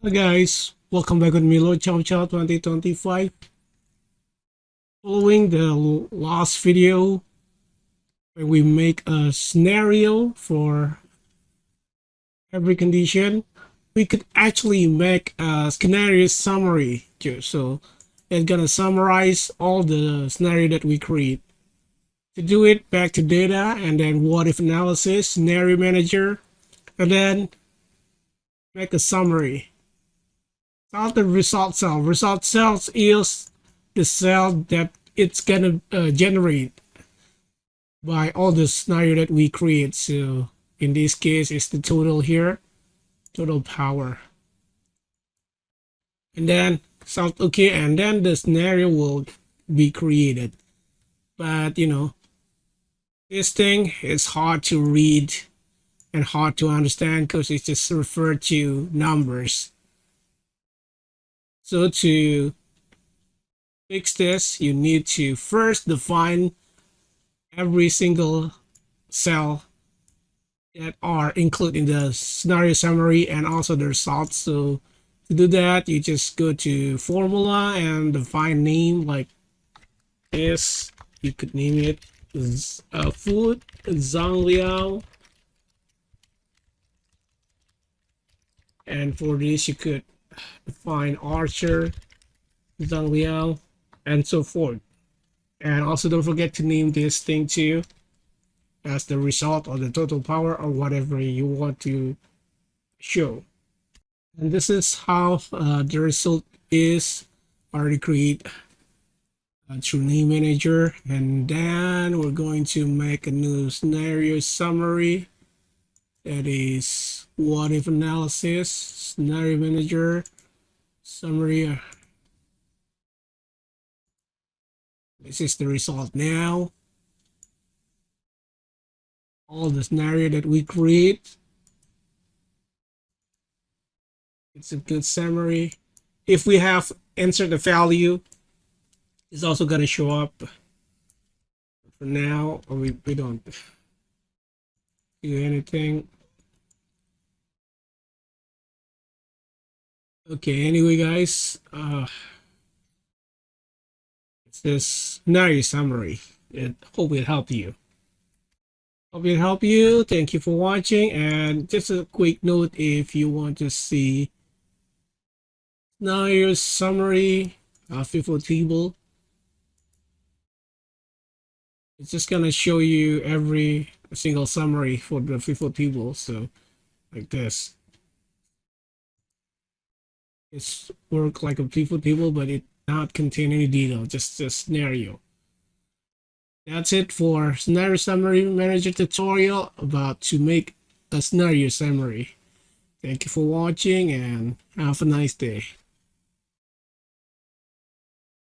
Hi guys, welcome back with Milo Chow Chow 2025. Following the last video where we make a scenario for every condition, we could actually make a scenario summary too. So it's gonna summarize all the scenario that we create. To do it, back to data and then what if analysis, scenario manager, and then make a summary. Not the result cell. Result cells is the cell that it's gonna generate by all the scenario that we create. So in this case, it's the total here, total power, and then sounds okay, and then the scenario will be created. But this thing is hard to read and hard to understand because it's just referred to numbers. So to fix this, you need to first define every single cell that are included in the scenario summary and also the results. So to do that, you just go to formula and define name like this. You could name it food Zhang. And for this, you could define Archer, Zhang, and so forth. And also don't forget to name this thing too as the result or the total power or whatever you want to show. And this is how the result is already create through name manager. And then we're going to make a new scenario summary. That is what if analysis, scenario manager, summary. This is the result now. All the scenario that we create. It's a good summary. If we have entered the value, it's also going to show up. For now, we don't do anything. Okay, anyway, guys, it's this scenario summary. Hope it helped you. Thank you for watching. And just a quick note, if you want to see scenario summary, FIFO table, it's just gonna show you every single summary for the FIFO table. So like this. It's work like a FIFO table, but it not contain any detail, just a scenario. That's it for scenario summary manager tutorial about to make a scenario summary. Thank you for watching and have a nice day.